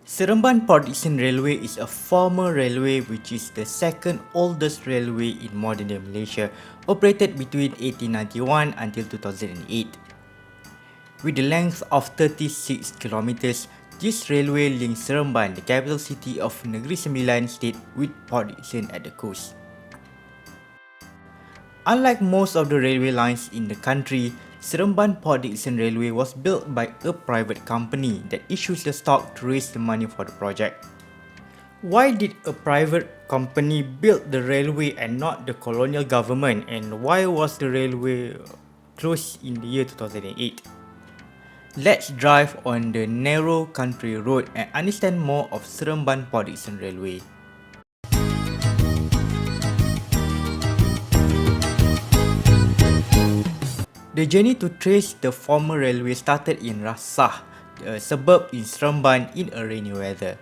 Seremban Proceedings Railway is a former railway which is the second oldest railway in modern day Malaysia, operated between 1891 until 2008. With a length of 36 kilometers, this railway links Seremban, the capital city of Negeri Sembilan state, with Port Dickson at the coast. Unlike most of the railway lines in the country, Seremban Port Dickson Railway was built by a private company that issues the stock to raise the money for the project. Why did a private company build the railway and not the colonial government, and why was the railway closed in the year 2008? Let's drive on the narrow country road and understand more of Seremban Port Dickson Railway. The journey to trace the former railway started in Rasah, a suburb in Seremban, in a rainy weather.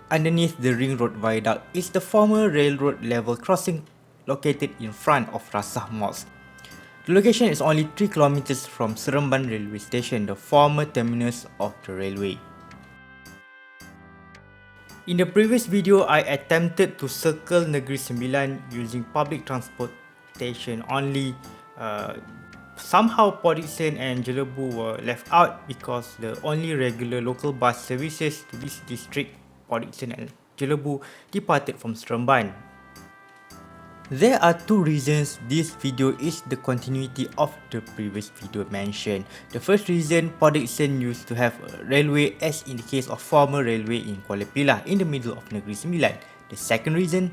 Underneath the ring road viaduct is the former railroad level crossing located in front of Rasah Mosque. The location is only 3 kilometers from Seremban railway station, the former terminus of the railway. In the previous video, I attempted to circle Negeri Sembilan using public transportation only. Somehow Port Dickson and Jelebu were left out because the only regular local bus services to this district, Port Dickson and Jelebu, departed from Seremban. There are two reasons this video is the continuity of the previous video mentioned. The first reason, Port Dickson used to have a railway as in the case of former railway in Kuala Pilah in the middle of Negeri Sembilan. The second reason,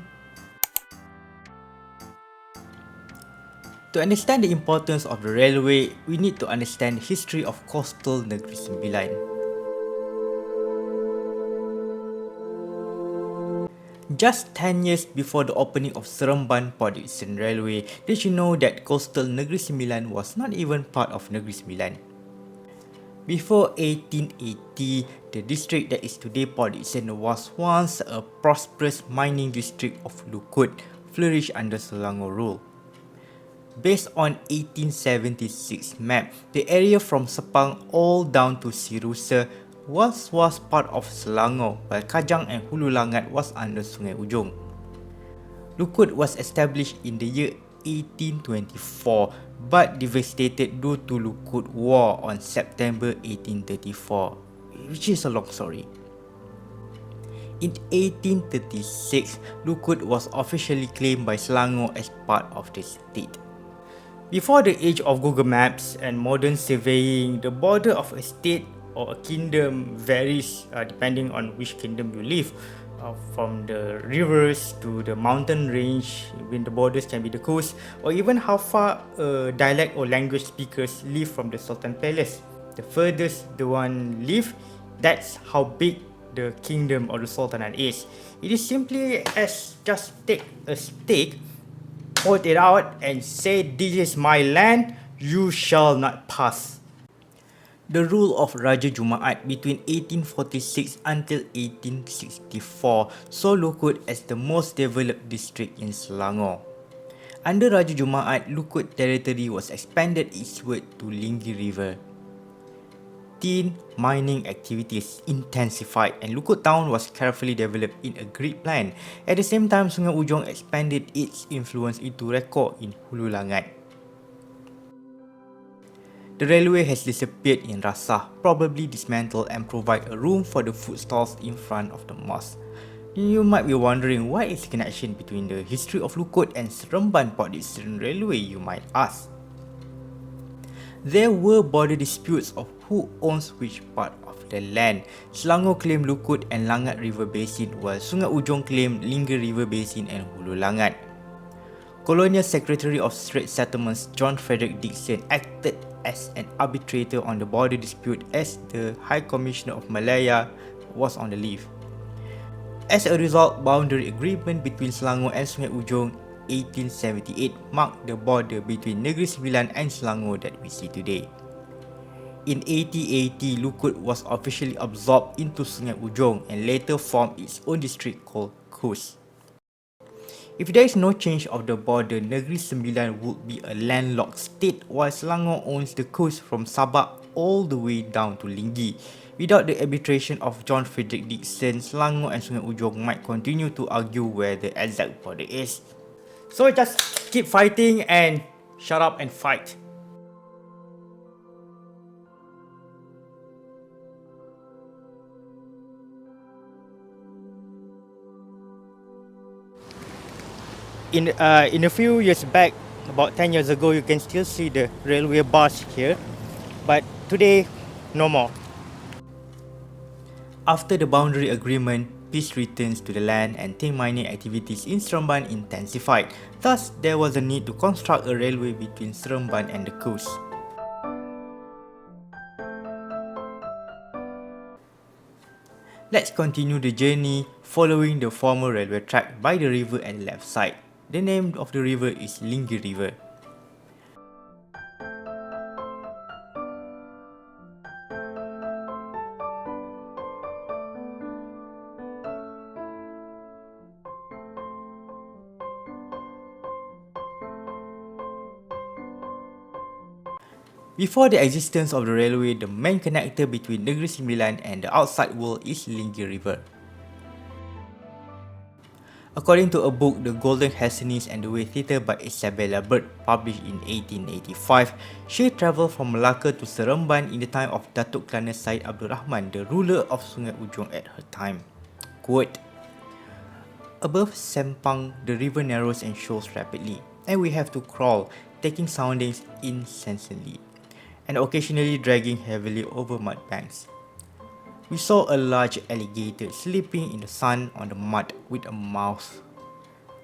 to understand the importance of the railway, we need to understand the history of coastal Negeri Sembilan. Just 10 years before the opening of Seremban Port Dickson Railway, did you know that coastal Negeri Sembilan was not even part of Negeri Sembilan? Before 1880, the district that is today Port Dickson was once a prosperous mining district of Lukut, flourished under Selangor rule. Based on 1876 map, the area from Sepang all down to Sirusa was part of Selangor, while Kajang and Hulu Langat was under Sungai Ujong. Lukut was established in the year 1824 but devastated due to Lukut War on September 1834, which is a long story. In 1836, Lukut was officially claimed by Selangor as part of the state. Before the age of Google Maps and modern surveying, the border of a state or a kingdom varies depending on which kingdom you live. From the rivers to the mountain range, when the borders can be the coast, or even how far a dialect or language speakers live from the Sultan Palace. The furthest the one live, that's how big the kingdom or the sultanate is. It is simply as just take a stake, hold it out and say, "This is my land, you shall not pass." The rule of Raja Jumaat between 1846 until 1864 saw Lukut as the most developed district in Selangor. Under Raja Jumaat, Lukut territory was expanded eastward to Linggi River. Tin mining activities intensified and Lukut town was carefully developed in a grid plan. At the same time, Sungai Ujong expanded its influence into Rekor in Hulu Langat. The railway has disappeared in Rasah, probably dismantled and provide a room for the food stalls in front of the mosque. You might be wondering, what is the connection between the history of Lukut and Seremban Port Dickson Railway, you might ask. There were border disputes of who owns which part of the land. Selangor claimed Lukut and Langat River Basin, while Sungai Ujong claimed Linggi River Basin and Hulu Langat. Colonial Secretary of Strait Settlements John Frederick Dickson acted as an arbitrator on the border dispute as the High Commissioner of Malaya was on the leave. As a result, boundary agreement between Selangor and Sungai Ujong 1878 marked the border between Negeri Sembilan and Selangor that we see today. In 1880, Lukut was officially absorbed into Sungai Ujong and later formed its own district called Coast. If there is no change of the border, Negeri Sembilan would be a landlocked state while Selangor owns the coast from Sabah all the way down to Linggi. Without the arbitration of John Frederick Dickson, Selangor and Sungai Ujong might continue to argue where the exact border is. So just keep fighting and shut up and fight. In a few years back, about 10 years ago, you can still see the railway bars here, but today, no more. After the boundary agreement, peace returns to the land and tin mining activities in Seremban intensified. Thus, there was a need to construct a railway between Seremban and the coast. Let's continue the journey following the former railway track by the river and left side. The name of the river is Linggi River. Before the existence of the railway, the main connector between Negeri Sembilan and the outside world is Linggi River. According to a book, The Golden Hessinis and the Way Theatre by Isabella Bird, published in 1885, she travelled from Malacca to Seremban in the time of Datuk Kelana Syed Abdul Rahman, the ruler of Sungai Ujong at her time. Quote, above Sempang, the river narrows and shoals rapidly, and we have to crawl, taking soundings incessantly, and occasionally dragging heavily over mud banks. We saw a large alligator sleeping in the sun on the mud with a mouth.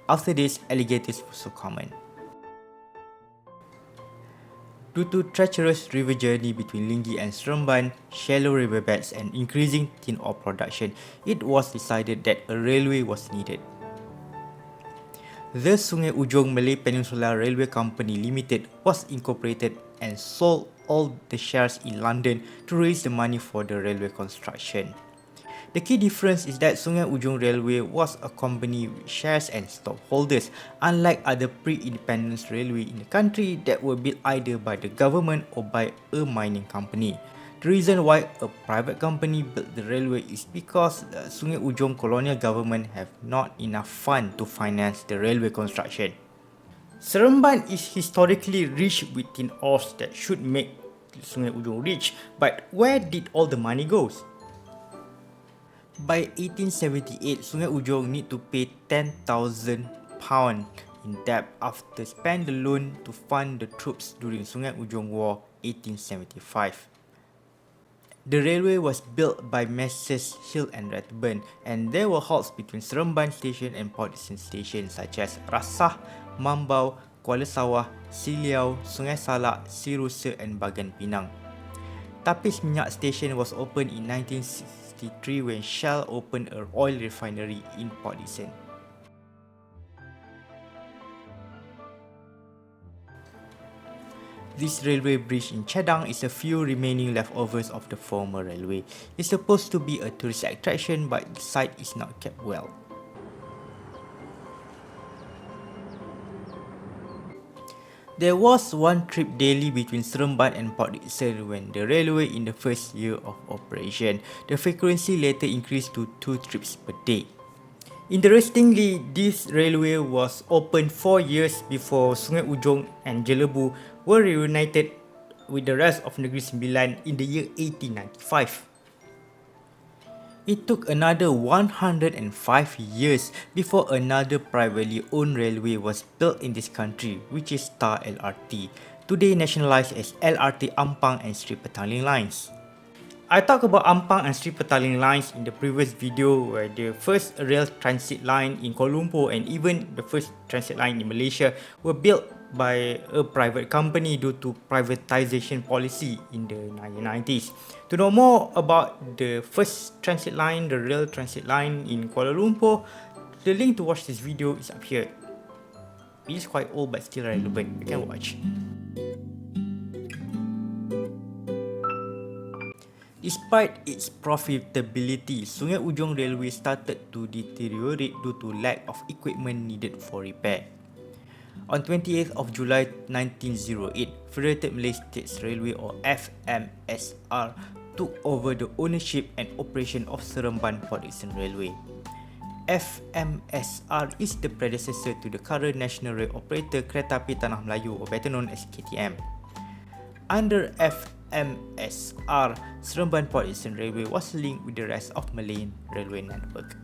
After this, alligators were so common. Due to treacherous river journey between Linggi and Seremban, shallow riverbeds and increasing tin ore production, it was decided that a railway was needed. The Sungai Ujong Malay Peninsula Railway Company Limited was incorporated and sold all the shares in London to raise the money for the railway construction. The key difference is that Sungai Ujong Railway was a company with shares and stockholders, unlike other pre-independence railway in the country that were built either by the government or by a mining company. The reason why a private company built the railway is because the Sungai Ujong colonial government have not enough fund to finance the railway construction. Seremban is historically rich with tin ores that should make Sungai Ujong rich, but where did all the money go? By 1878, Sungai Ujong need to pay £10,000 in debt after spend the loan to fund the troops during Sungai Ujong War 1875. The railway was built by Messrs. Hill and Rathburn, and there were halts between Seremban Station and Proceedings Station such as Rasah, Mambau, Kuala Sawah, Siliau, Sungai Salak, Sirusa and Bagan Pinang. Tapis Minyak Station was opened in 1963 when Shell opened an oil refinery in Port Dickson. This railway bridge in Chadang is a few remaining leftovers of the former railway. It's supposed to be a tourist attraction, but the site is not kept well. There was one trip daily between Seremban and Port Dickson when the railway in the first year of operation. The frequency later increased to 2 trips per day. Interestingly, this railway was opened 4 years before Sungai Ujong and Jelebu were reunited with the rest of Negeri Sembilan in the year 1895. It took another 105 years before another privately owned railway was built in this country, which is Star LRT, today nationalised as LRT Ampang and Sri Petaling lines. I talked about Ampang and Sri Petaling lines in the previous video, where the first rail transit line in Kuala Lumpur and even the first transit line in Malaysia were built by a private company due to privatisation policy in the 1990s. To know more about the first transit line, the rail transit line in Kuala Lumpur, the link to watch this video is up here. It is quite old but still relevant, you can watch. Despite its profitability, Sungai Ujong Railway started to deteriorate due to lack of equipment needed for repair. On 28th of July 1908, Federated Malay States Railway or FMSR took over the ownership and operation of Seremban Dickson Railway. FMSR is the predecessor to the current national rail operator Kereta Api Tanah Melayu, or better known as KTM. Under FMSR, Seremban Dickson Railway was linked with the rest of Malayan railway network.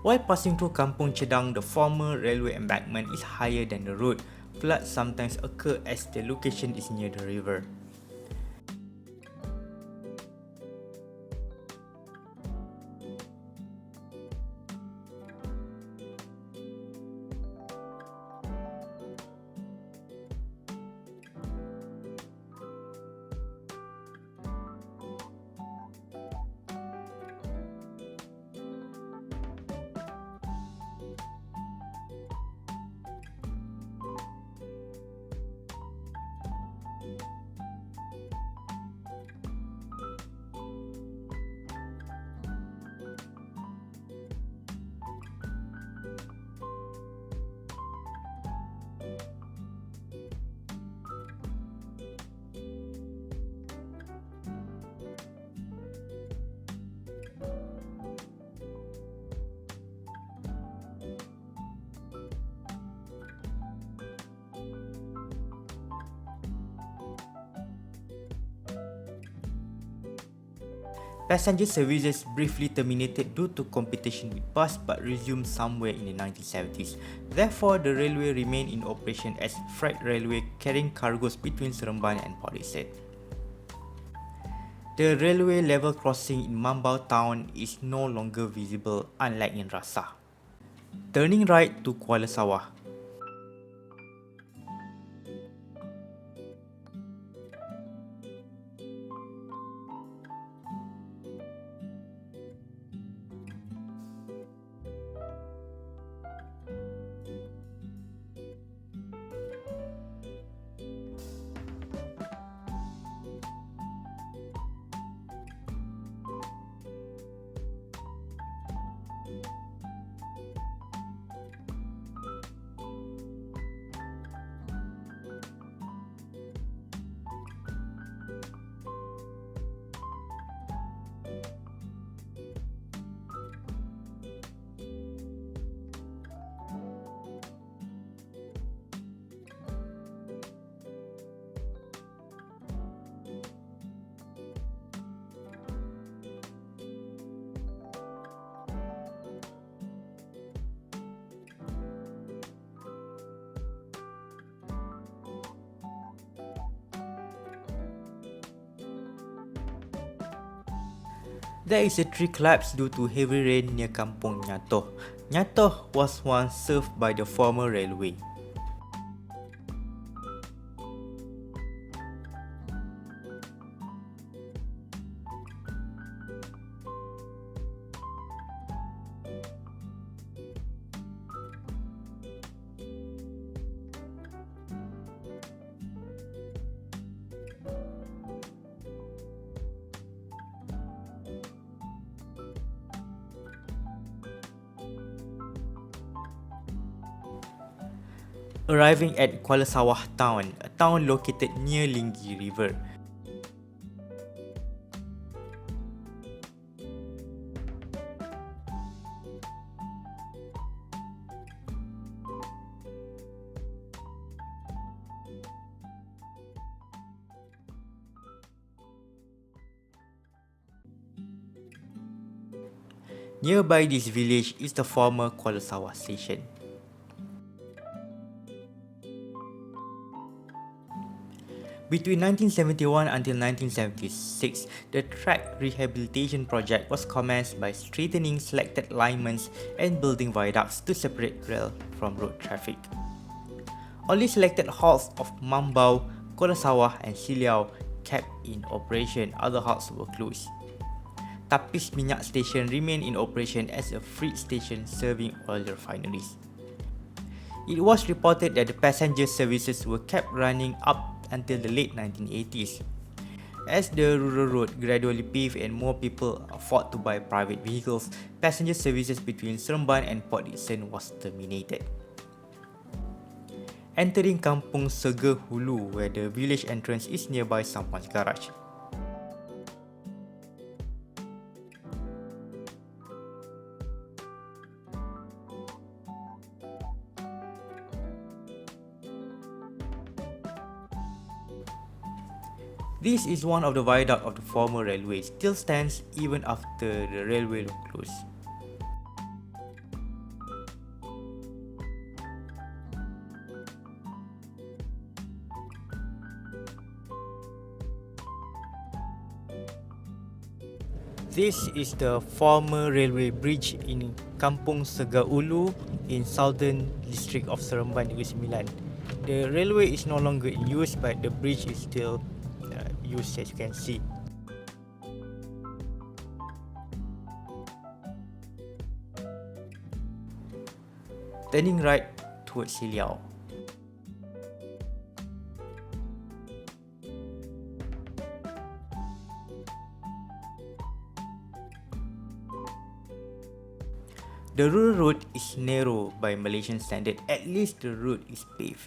While passing through Kampung Chedang, the former railway embankment is higher than the road. Floods sometimes occur as the location is near the river. Passenger services briefly terminated due to competition with bus but resumed somewhere in the 1970s. Therefore, the railway remained in operation as freight railway carrying cargoes between Seremban and Dickson. The railway level crossing in Mambau town is no longer visible, unlike in Rasa. Turning right to Kuala Sawah. There is a tree collapse due to heavy rain near Kampung Nyatoh. Nyatoh was once served by the former railway. Arriving at Kuala Sawah town, a town located near Linggi River. Nearby this village is the former Kuala Sawah station. Between 1971 until 1976, the track rehabilitation project was commenced by straightening selected alignments and building viaducts to separate rail from road traffic. Only selected halts of Mambau, Kuala Sawah and Siliau kept in operation, other halts were closed. Tapis Minyak Station remained in operation as a freight station serving oil refineries. It was reported that the passenger services were kept running up until the late 1980s. As the rural road gradually paved and more people afford to buy private vehicles, passenger services between Seremban and Dickson was terminated. Entering Kampung Seger Hulu, where the village entrance is nearby someone's garage. This is one of the viaduct of the former railway, still stands even after the railway closed. This is the former railway bridge in Kampung Segaulu in southern district of Seremban, Negeri Sembilan. The railway is no longer in use, but the bridge is still used, as you can see. Turning right towards Siliao. The rural road is narrow by Malaysian standard, at least the road is paved.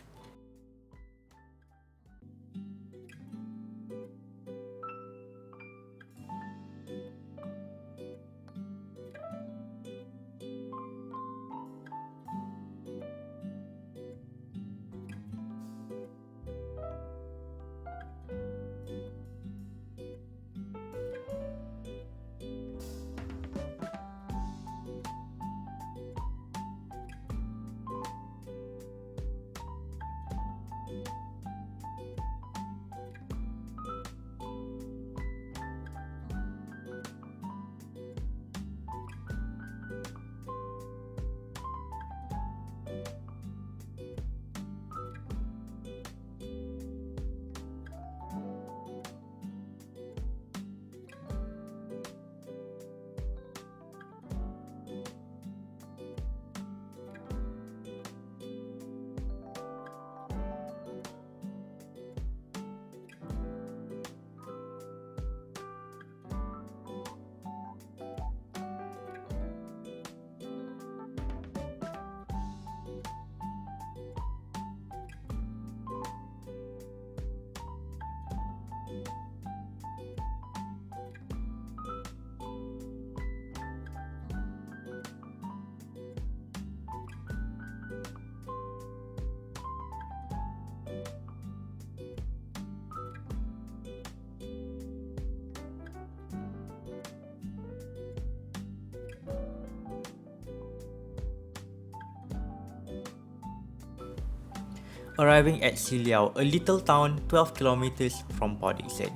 Arriving at Siliao, a little town 12 kilometers from Port Dickson,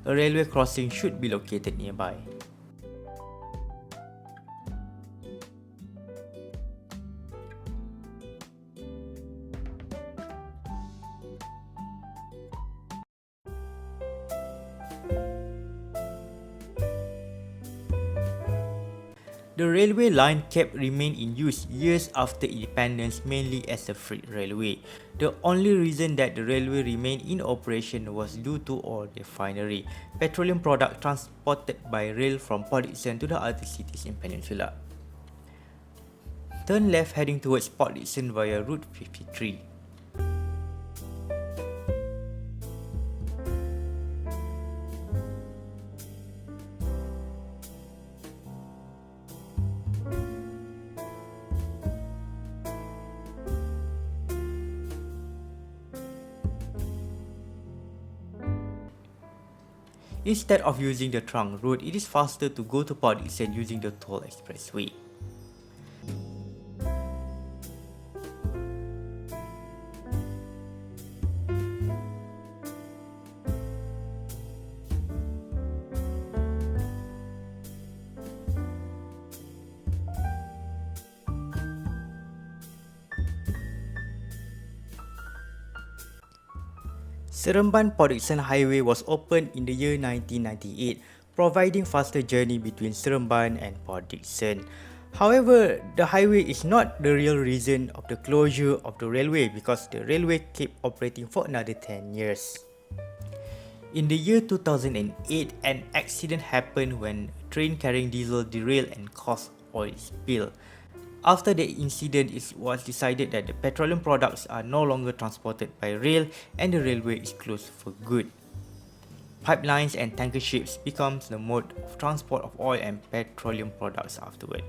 a railway crossing should be located nearby. The railway line kept remain in use years after independence, mainly as a freight railway. The only reason that the railway remained in operation was due to oil refinery, petroleum product transported by rail from Port Dickson to the other cities in Peninsula. Turn left heading towards Port Dickson via Route 53. Instead of using the trunk road, it is faster to go to Port Dickson using the toll expressway. Seremban Port Dickson Highway was opened in the year 1998, providing faster journey between Seremban and Port Dickson. However, the highway is not the real reason of the closure of the railway because the railway kept operating for another 10 years. In the year 2008, an accident happened when a train carrying diesel derailed and caused oil spill. After the incident, it was decided that the petroleum products are no longer transported by rail and the railway is closed for good. Pipelines and tanker ships becomes the mode of transport of oil and petroleum products afterward.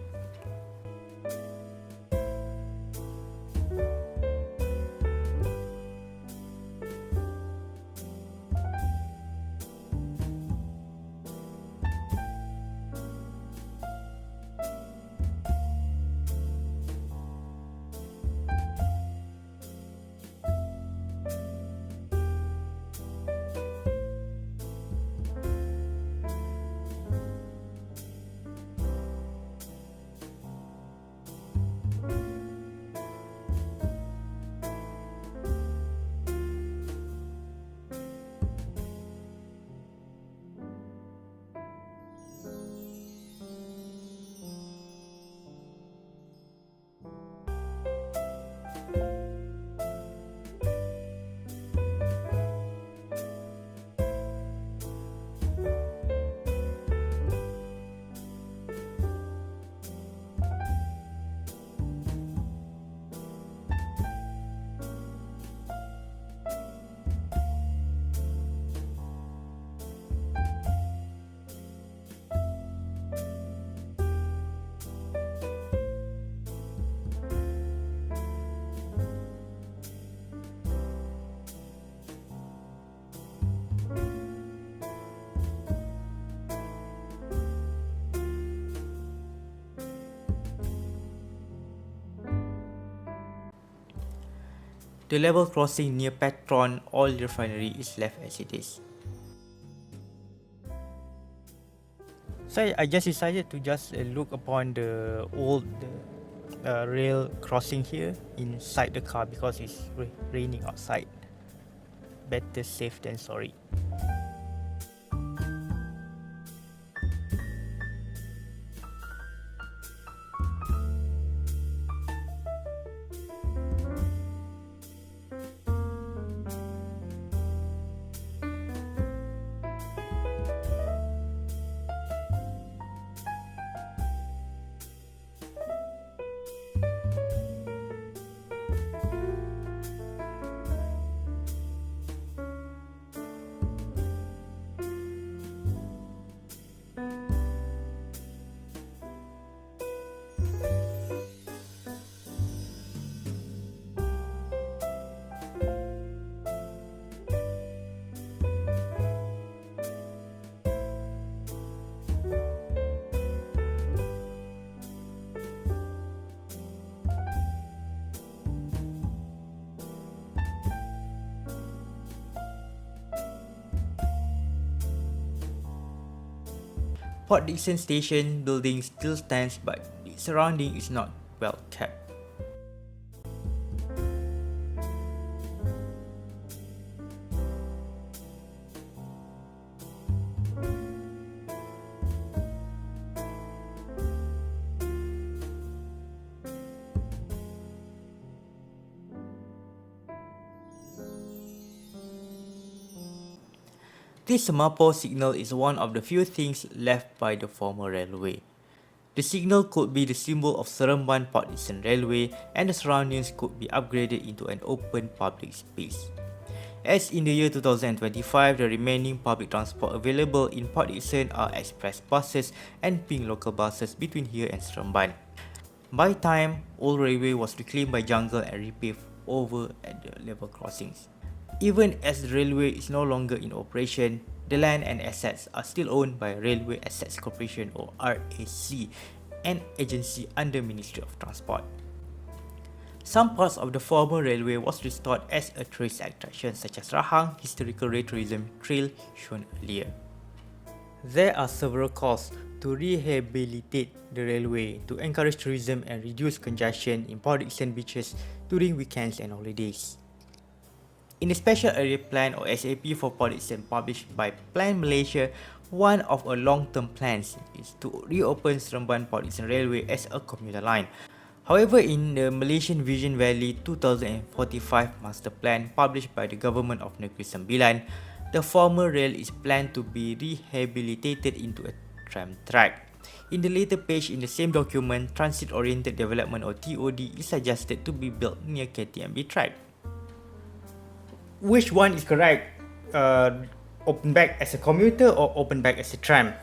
The level crossing near Petron oil refinery is left as it is. So I just decided to just look upon the old rail crossing here inside the car because it's raining outside. Better safe than sorry. Port Dickson station building still stands, but the surrounding is not well kept. This semaphore signal is one of the few things left by the former railway. The signal could be the symbol of Seremban Port Dickson Railway, and the surroundings could be upgraded into an open public space. As in the year 2025, the remaining public transport available in Port Dickson are express buses and pink local buses between here and Seremban. By time, old railway was reclaimed by jungle and repaved over at the level crossings. Even as the railway is no longer in operation, the land and assets are still owned by Railway Assets Corporation or RAC, an agency under Ministry of Transport. Some parts of the former railway was restored as a tourist attraction such as Rahang Historical Tourism Trail shown earlier. There are several calls to rehabilitate the railway to encourage tourism and reduce congestion in Port Dickson beaches during weekends and holidays. In the Special Area Plan or SAP for Port Dickson published by Plan Malaysia, one of our long-term plans is to reopen Seremban Port Dickson Railway as a commuter line. However, in the Malaysian Vision Valley 2045 Master Plan published by the Government of Negeri Sembilan, the former rail is planned to be rehabilitated into a tram track. In the later page in the same document, Transit Oriented Development or TOD is suggested to be built near KTMB track. Which one is correct? Open back as a commuter or open back as a tram?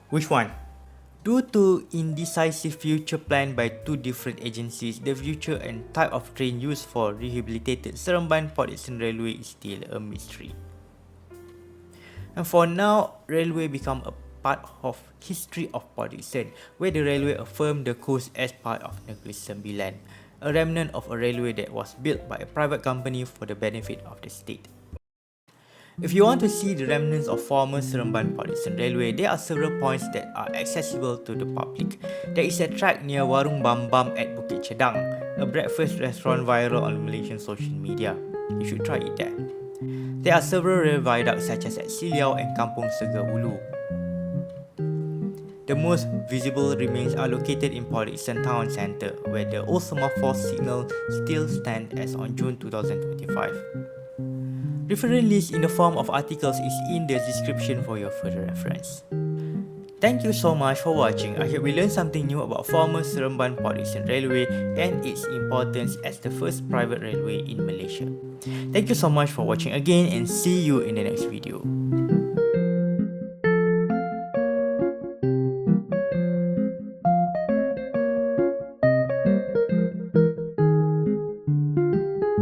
Which one? Due to indecisive future plan by two different agencies, the future and type of train used for rehabilitated Seremban Port Dickson Railway is still a mystery. And for now, railway become a part of history of Port Dickson, where the railway affirmed the coast as part of Negeri Sembilan, a remnant of a railway that was built by a private company for the benefit of the state. If you want to see the remnants of former Seremban Port Dickson Railway, there are several points that are accessible to the public. There is a track near Warung Bam Bam at Bukit Chedang, a breakfast restaurant viral on Malaysian social media. You should try it there. There are several rail viaducts such as at Siliau and Kampung Segar Ulu. The most visible remains are located in Port Dickson Town Centre, where the old semaphore signal still stands as on June 2025. Reference list in the form of articles is in the description for your further reference. Thank you so much for watching. I hope we learned something new about former Seremban Port Dickson Railway and its importance as the first private railway in Malaysia. Thank you so much for watching again and see you in the next video.